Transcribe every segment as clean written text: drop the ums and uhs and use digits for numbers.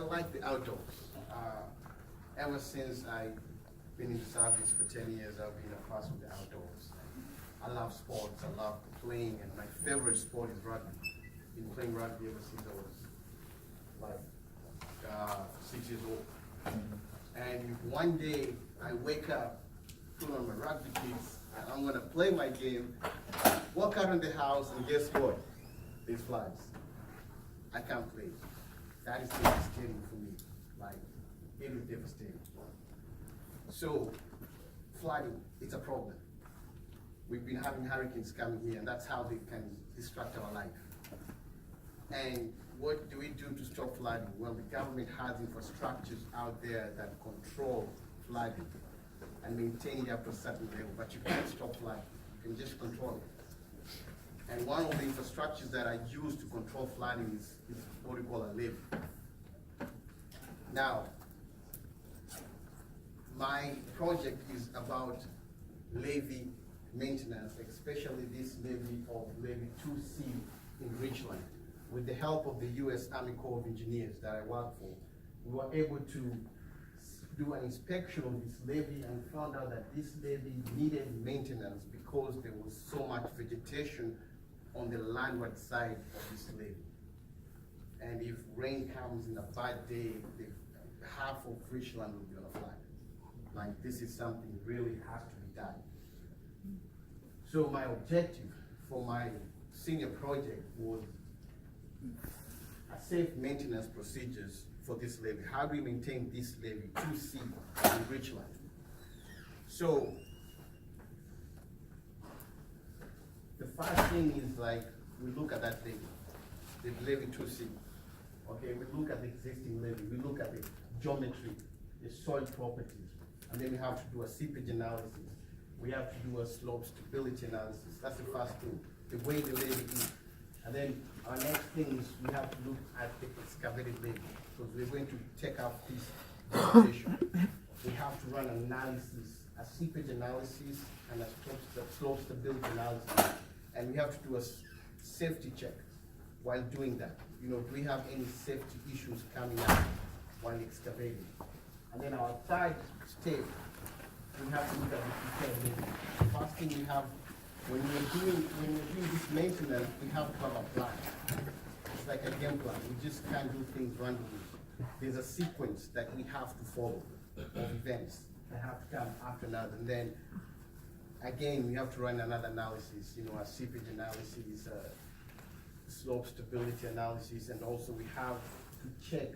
like the outdoors. Ever since I've been in the service for 10 years, I've been a person of the outdoors. I love sports, I love playing, and my favorite sport is rugby. Been playing rugby ever since I was like 6 years old. And one day I wake up, put on my rugby kits, and I'm gonna play my game, walk out in the house, and guess what? There's flies. I can't play. That is devastating for me. Like, it is devastating. So, flooding, it's a problem. We've been having hurricanes coming here, and that's how they can distract our life. And what do we do to stop flooding? Well, the government has infrastructures out there that control flooding and maintain it up to a certain level, but you can't stop flooding. You can just control it. And one of the infrastructures that I use to control flooding is what we call a levee. Now, my project is about levee maintenance, especially this levee of Levee 2C in Richland. With the help of the U.S. Army Corps of Engineers that I work for, we were able to do an inspection of this levee and found out that this levee needed maintenance because there was so much vegetation on the landward side of this levee. And if rain comes in a bad day, half of Richland will be on a flood. Like, this is something really has to be done. So my objective for my senior project was a safe maintenance procedures for this levee. How do we maintain this levee 2C in Richland? So the first thing is, like, we look at that levee, the levee 2C. Okay, we look at the existing levee, we look at the geometry, the soil properties, and then we have to do a seepage analysis. We have to do a slope stability analysis. That's the first thing, the way the levee is. And then our next thing is we have to look at the excavated levee, because we're going to take out this vegetation. We have to run analysis, a seepage analysis and a slope stability analysis. And we have to do a safety check while doing that. You know, do we have any safety issues coming up while excavating? And then our third step, we have to look at the prepared levee. The first thing we have, when we're doing this maintenance, we have to have a plan. It's like a game plan. We just can't do things randomly. There's a sequence that we have to follow of events that have to come after another. And then again, we have to run another analysis, you know, a seepage analysis, slope stability analysis, and also we have to check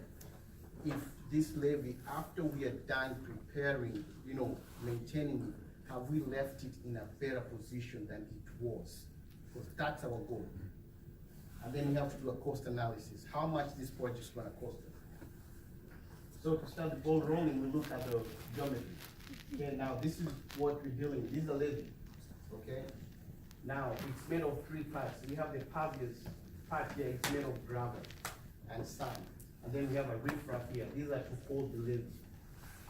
if this levee, after we are done preparing, you know, maintaining it, have we left it in a better position than it was? Because that's our goal. And then we have to do a cost analysis. How much this project is going to cost us? So to start the ball rolling, we look at the geometry. Okay, now this is what we're dealing with. This is a levee. Okay? Now it's made of three parts. We have the pervious part here, it's made of gravel and sand. And then we have a riprap here. These are to hold the levee.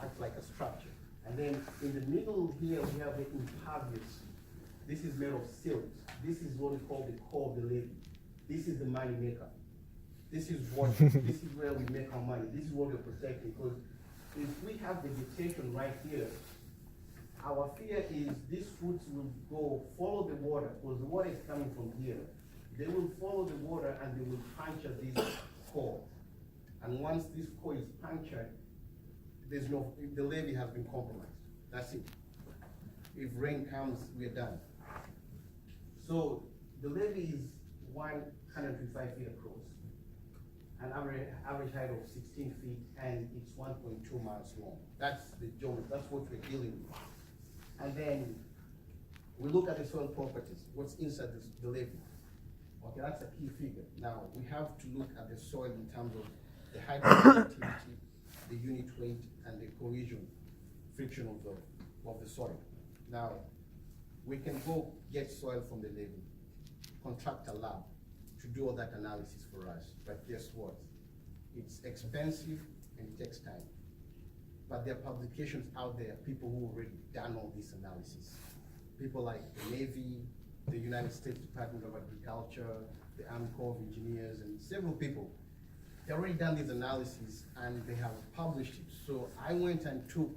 Act like a structure. And then in the middle here, we have the impervious. This is made of silt. This is what we call the core of the levee. This is the money maker. This is what, this is where we make our money. This is what we're protecting. Because if we have vegetation right here, our fear is these roots will go follow the water, because the water is coming from here. They will follow the water and they will puncture this core. And once this core is punctured, the levee has been compromised. That's it. If rain comes, we're done. So the levee is 125 feet across, an average height of 16 feet, and it's 1.2 miles long. That's the geometry, that's what we're dealing with. And then we look at the soil properties, what's inside the levee. Okay, that's a key figure. Now, we have to look at the soil in terms of the hydroconductivity, the unit weight, and the cohesion, friction of the soil. Now, we can go get soil from the levee, contract a lab to do all that analysis for us. But guess what? It's expensive and it takes time. But there are publications out there, people who already done all this analysis. People like the Levee, the United States Department of Agriculture, the Army Corps of Engineers, and several people. they already done this analysis and they have published it. So I went and took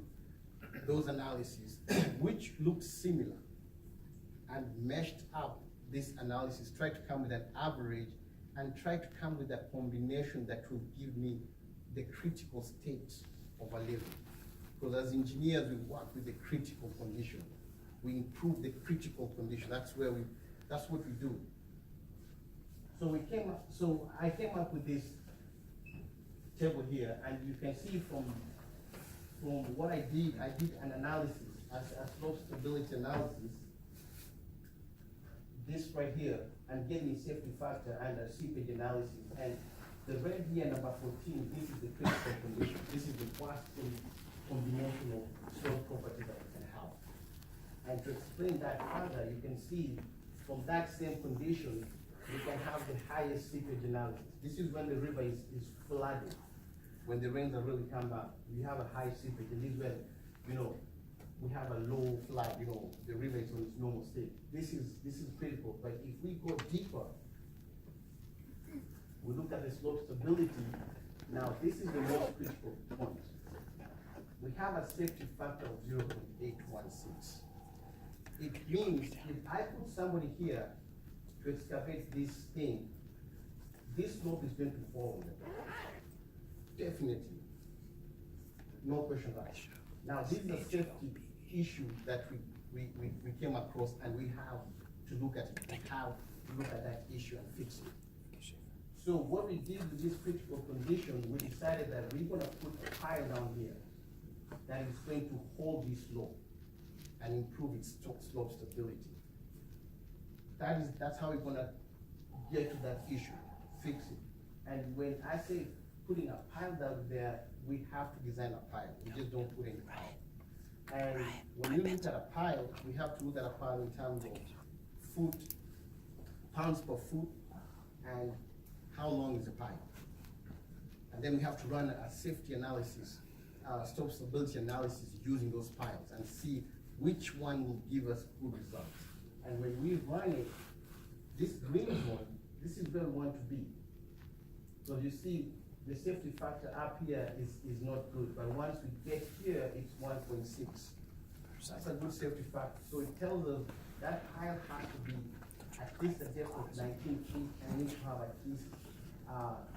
those analyses, which looked similar, and meshed up this analysis, tried to come with an average, and tried to come with a combination that will give me the critical state of a levee. Because as engineers, we work with the critical condition. We improve the critical condition. That's what we do. So I came up with this table here, and you can see from what I did an analysis, a slope stability analysis, this right here, and getting safety factor and a seepage analysis. And the red here, number 14, this is the critical condition. This is the worst combination of slope properties that we can have. And to explain that further, you can see from that same condition, we can have the highest seepage analysis. This is when the river is flooded. When the rains are really come down, we have a high seepage, and this is when, we have a low flood, the river is on its normal state. This is critical, but if we go deeper, we look at the slope stability. Now, this is the most critical point. We have a safety factor of 0.816. It means if I put somebody here to excavate this thing, this slope is going to fall on them. Definitely. No question about it. Now, this is a safety issue that we came across, and we have to look at it. We have to look at that issue and fix it. So what we did with this critical condition, we decided that we're going to put a pile down here that is going to hold this slope and improve its slope stability. That's how we're going to get to that issue, fix it. And when I say putting a pile down there, we have to design a pile. We just don't put any pile. And when you look at a pile, we have to look at a pile in terms of pounds per foot, and how long is the pile. And then we have to run a safety analysis, slope stability analysis using those piles, and see which one will give us good results. And when we run it, this green one, this is where we want to be. So you see, the safety factor up here is not good, but once we get here, it's 1.6. That's a good safety factor. So it tells us that pile has to be at least a depth of 19 feet, and need to have at least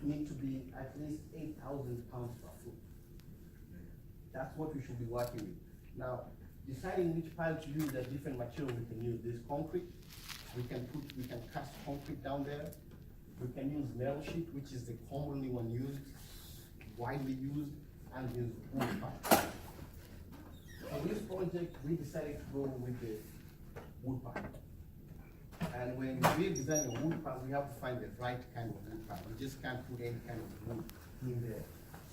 need to be at least 8,000 pounds per foot. That's what we should be working with. Now, deciding which pile to use, there's different material we can use. There's concrete. We can cast concrete down there. We can use metal sheet, which is the commonly one used, widely used, and use wood pipe. For this project, we decided to go with the wood pipe. And when we design a wood pipe, we have to find the right kind of wood pipe. We just can't put any kind of wood in there.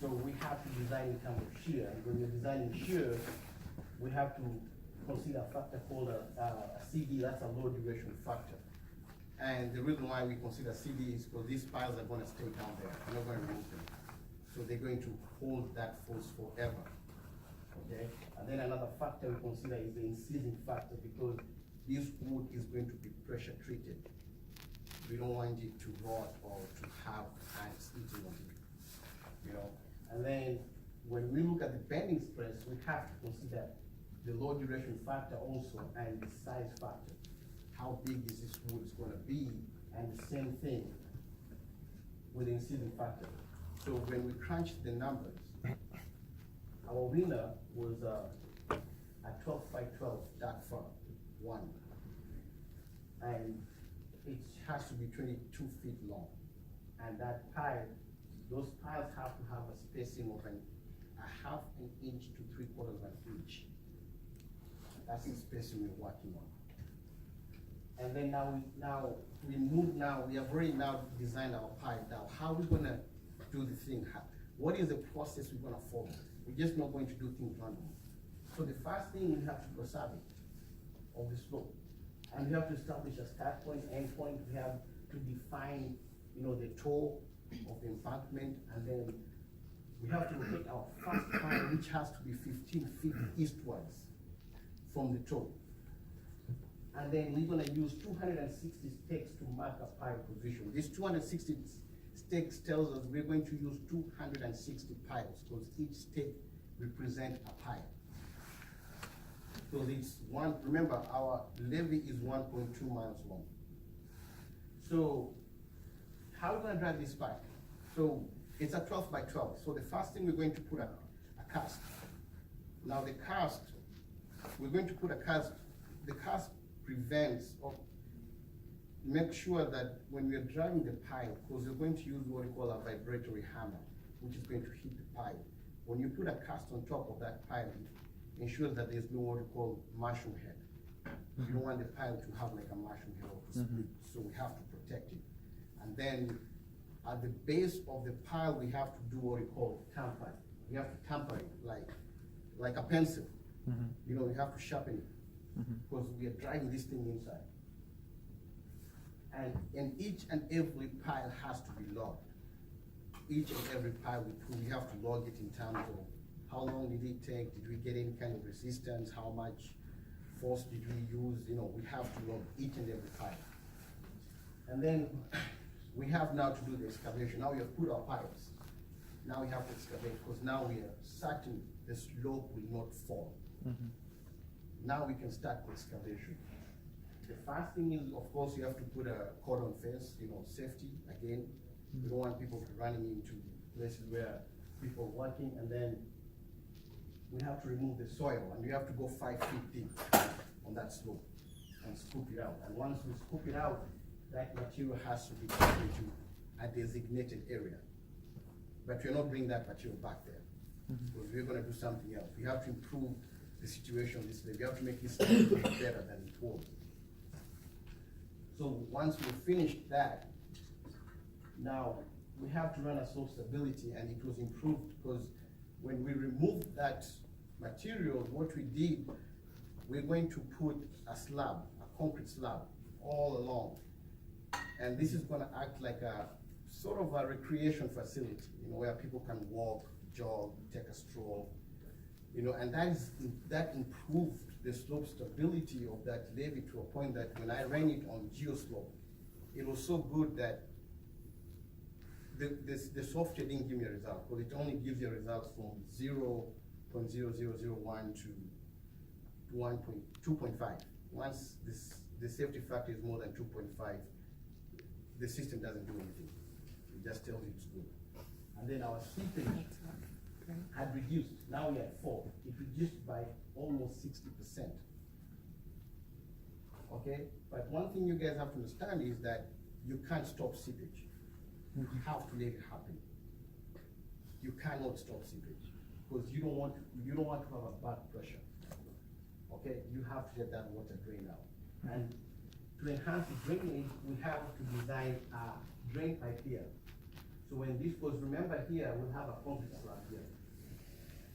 So we have to design in terms of shear. And when we're designing shear, we have to consider a factor called a CD, that's a low duration factor. And the reason why we consider CD is because these piles are going to stay down there. We're not going to remove them. So they're going to hold that force forever. Okay? And then another factor we consider is the incision factor, because this wood is going to be pressure treated. We don't want it to rot or to have ants eating on it. And then when we look at the bending stress, we have to consider the low duration factor also, and the size factor. How big is this wood is going to be, and the same thing with the incision factor. So when we crunched the numbers, our winner was a 12 by 12 dark fur, 1. And it has to be 22 feet long. And that pile, those piles have to have a spacing of a half an inch to 3/4 of an inch. That's the spacing we're working on. And then we have already now designed our pipe. Now, how are we gonna do the thing? What is the process we're gonna follow? We're just not going to do things randomly. So the first thing, we have to do a survey of the slope. And we have to establish a start point, end point. We have to define, the toe of the embankment, and then we have to take our first pile, which has to be 15 feet eastwards from the toe. And then we're gonna use 260 stakes to mark a pile position. These 260 stakes tells us we're going to use 260 piles, because each stake represents a pile. So it's one, remember, our levee is 1.2 miles long. So how are we gonna drive this pipe? So it's a 12 by 12. So the first thing, we're going to put a cast. Now the cast, we're going to put a cast. The cast prevents or make sure that when we're driving the pipe, because we're going to use what we call a vibratory hammer, which is going to hit the pipe. When you put a cast on top of that pipe, it ensures that there's no what we call mushroom head. You don't want the pipe to have like a mushroom head or to split, so we have to protect it. And then at the base of the pile, we have to do what we call tampering. We have to tamper it like a pencil. You know, we have to sharpen it because we are driving this thing inside. And each and every pile has to be logged. Each and every pile we have to log it in terms of how long did it take, did we get any kind of resistance, how much force did we use, you know, we have to log each and every pile. And then we have now to do the excavation. Now we have put our pipes. Now we have to excavate, because now we are certain the slope will not fall. Now we can start the excavation. The first thing is, of course, you have to put a cordon fence, you know, safety, again. We don't want people running into places where people are working, and then we have to remove the soil, and we have to go 5 feet deep on that slope and scoop it out. And once we scoop it out, that material has to be taken to a designated area. But we're not bringing that material back there, because we're gonna do something else. We have to improve the situation this way. We have to make this better than it was. So once we finished that, now we have to run a soil stability, and it was improved because when we removed that material, what we did, we're going to put a slab, a concrete slab, all along. And this is gonna act like a sort of a recreation facility, you know, where people can walk, jog, take a stroll, you know, and that improved the slope stability of that levee to a point that when I ran it on geoslope, it was so good that the software didn't give me a result, because it only gives you a result from 0.0001 to 2.5. Once the safety factor is more than 2.5, the system doesn't do anything. It just tells you it's good. And then our seepage had reduced. Now we're at 4. It reduced by almost 60%. Okay? But one thing you guys have to understand is that you can't stop seepage. You have to let it happen. You cannot stop seepage, because you don't want to have a bad pressure. Okay? You have to let that water drain out. And to enhance the drainage, we have to design a drain pipe here. So when this goes, remember here, we'll have a concrete slab here.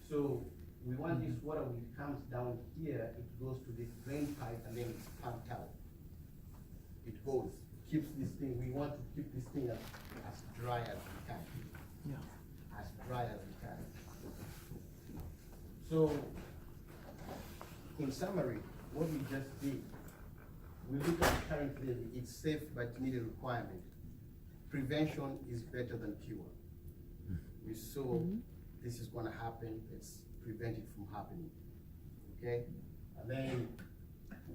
So we want this water, when it comes down here, it goes to this drain pipe, and then it's pumped out. It goes, keeps this thing, we want to keep this thing as dry as we can. Yeah. As dry as we can. So, in summary, what we just did, we look at the current levee, it's safe but need a requirement. Prevention is better than cure. We saw this is gonna happen, let's prevent it from happening, okay? And then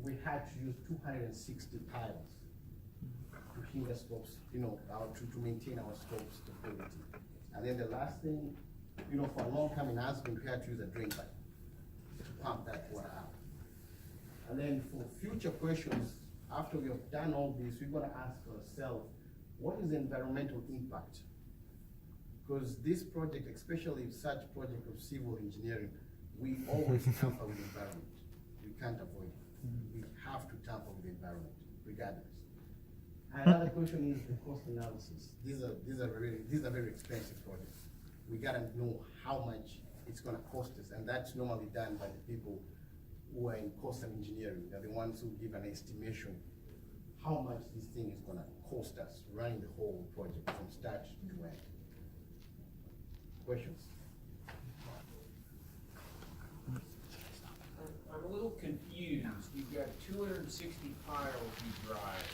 we had to use 260 piles to hinder slopes, you know, to maintain our slope stability. And then the last thing, you know, for a long time in Aspen, we had to use a drain pipe to pump that water out. And then for future questions, after we have done all this, we're gonna ask ourselves, what is the environmental impact? Because this project, especially such project of civil engineering, we always tamper with the environment. We can't avoid it. We have to tamper with the environment, regardless. Another question is the cost analysis. These are very expensive projects. We gotta know how much it's gonna cost us, and that's normally done by the people who are in coastal engineering. They're the ones who give an estimation how much this thing is gonna cost us running the whole project from start to end. Questions? I'm a little confused. You've got 260 piles you drive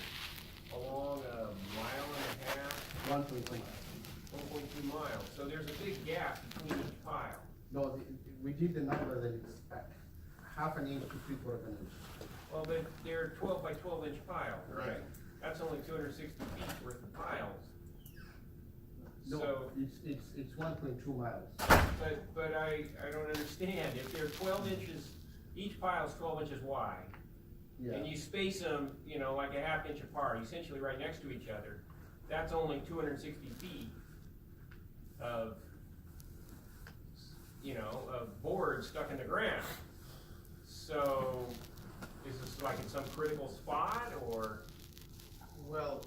along a mile and a half. 1.2 miles. 1.2 miles, so there's a big gap between each pile. No, we did the numbers and it's half an inch to 3/4 of an inch. Well, but they're 12 by 12 inch piles, right? Right. That's only 260 feet worth of piles. No, So, it's 1.2 miles. but I don't understand, if they're 12 inches, each pile's 12 inches wide, Yeah. and you space them, you know, like a half inch apart, essentially right next to each other, that's only 260 feet of, you know, of board stuck in the ground. So, is this like in some critical spot, or? Well,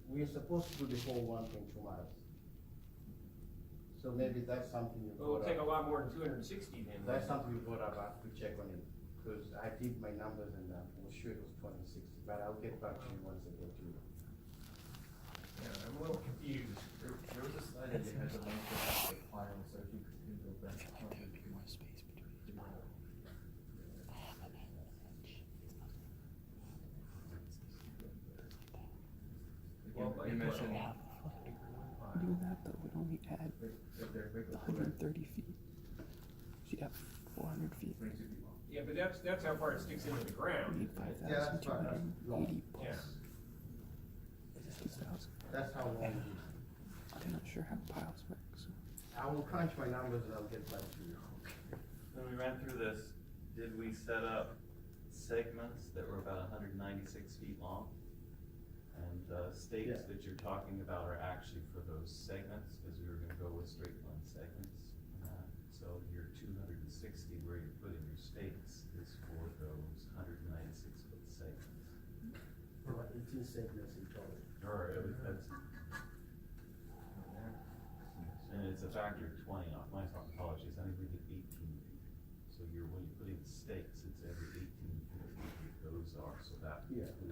we're supposed to do the whole 1.2 miles. So maybe that's something you Well, it'll brought take a up. lot more than 260 then. That's something you brought up, I have to check on it, because I did my numbers and I was sure it was 260, but I'll get back to you once I get to you. Yeah, I'm a little confused. There was a slide that had the length of the file, so if you could go back. Well, You mentioned. Do that though, would only add Right there, right there. 130 feet. So you'd have 400 feet. 22 feet long. Yeah, but that's how far it sticks into the You ground. need Yeah, that's fine, that's long. 5,280 Yeah. plus 6,000. That's how long it is. I'm not sure how piles work, so. I will crunch my numbers and I'll get back to you. When we ran through this, did we set up segments that were about 196 feet long? And stakes Yeah. that you're talking about are actually for those segments, because we were gonna go with straight line segments. So your 260 where you're putting your stakes is for those 196 foot segments. About 18 segments in total. Or that's. And it's a factor of 20 off, my apologies, I think we did 18 feet. So when you're putting the stakes, it's every 18 feet those are, so that Yeah. is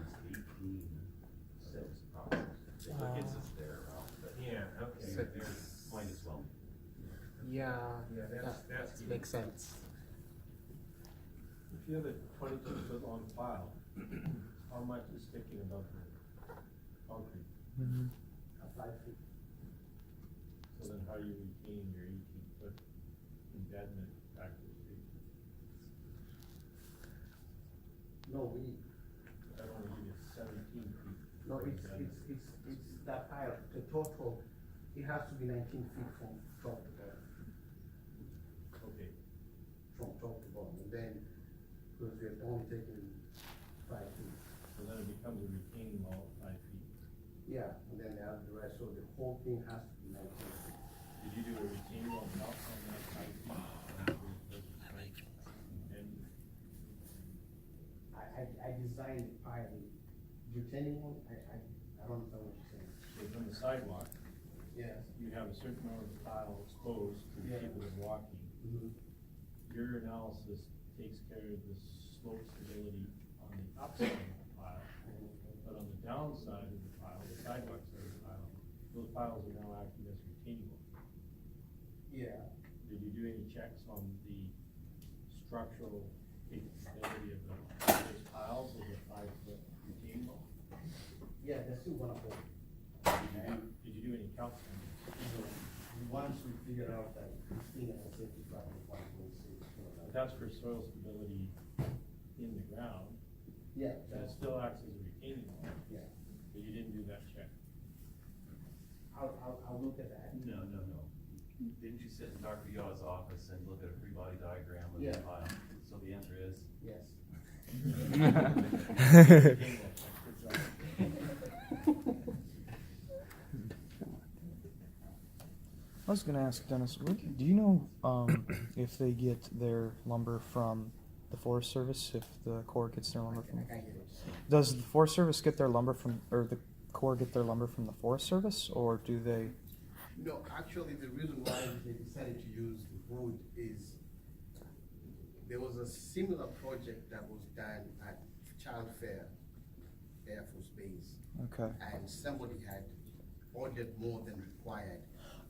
18 of those approximately. So it gets us there, Ralph, but Yeah, okay. So- There. point is well. Yeah, Yeah, that's. makes sense. If you have a 22-foot long file, how much is sticking above the concrete? 5 feet. So then how are you retaining your 18-foot embedment factor? No, That only gives you 17 feet. no, for it's embedment. that pile, the total, it has to be 19 feet from top to bottom, Okay, from top to bottom, and then, because we're only taking 5 feet. so then it becomes a retaining wall of 5 feet. Yeah, and then they have the rest, so the whole thing has to be 19 feet. Did you do a retaining wall out on that 5 feet? And I designed the pile, retaining wall, I don't understand what you're saying. so from the sidewalk, Yes. you have a certain amount of the tile exposed to the Yeah. people that are walking. Mm-hmm. Your analysis takes care of the slope stability on the upside of the pile, but on the downside of the pile, the sidewalk side of the pile, those piles are now acting as retaining wall. Yeah, Did you do any checks on the structural capability of those piles as a 5-foot retaining wall? yeah, they're still gonna hold. Did you do any calcs on this? Once we figure out that this thing has a safety factor of 1.6, But that's for soil stability in the ground, yeah, and it still acts as a retaining wall, yeah, but you didn't do that check. I'll look at that. No. Didn't you sit in Dr. Yaw's office and look at a free body diagram of Yeah. the file? So the answer is? Yes. Retaining wall check, good job. I was gonna ask Dennis, do you know if they get their lumber from the Forest Service, if the Corps gets their lumber I from? can't get it. Does the Forest Service get their lumber from, or the Corps get their lumber from the Forest Service, or do they? No, actually, the reason why they decided to use wood is there was a similar project that was done at Child Fair Air Force Base, Okay. and somebody had ordered more than required.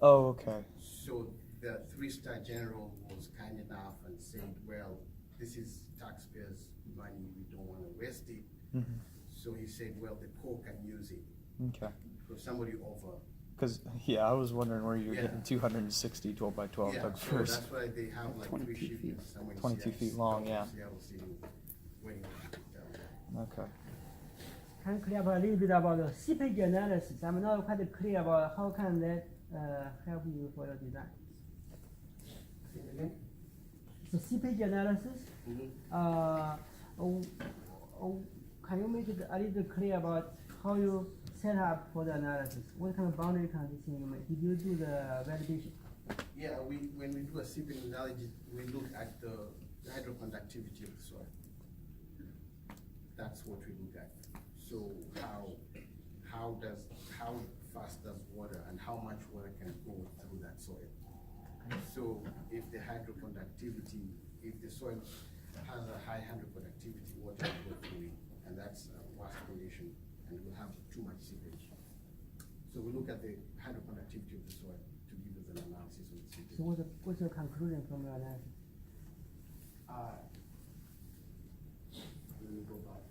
Oh, okay. So the 3-star general was kind enough and said, well, this is taxpayers' money, we don't want to waste it. Mm-hmm. So he said, well, the Corps can use it. Okay. So somebody offered. Because, yeah, I was wondering where you're Yeah. getting 260 12 by 12 Yeah, Doug so firs. that's why they have like 22 three feet. shifts. Someone 22 feet long, yeah. Okay. Can you clear about a little bit about the seepage analysis? I'm not quite clear about how can that help you for your design. So seepage analysis, can you make it a little clear about how you set up for the analysis? What kind of boundary condition you make? Did you do the validation? Yeah, when we do a seepage analysis, we look at the hydroconductivity of the soil. That's what we look at. So how fast does water and how much water can go through that soil? So if the hydroconductivity, if the soil has a high hydroconductivity, water will go through it, and that's a worst condition, and we'll have too much seepage. So we look at the hydroconductivity of the soil to give us an analysis of the seepage. So what's your conclusion from your analysis? Let me go back.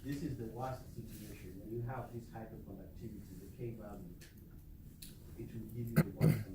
This is the worst situation. When you have this hydroconductivity, the K value, it will give you the worst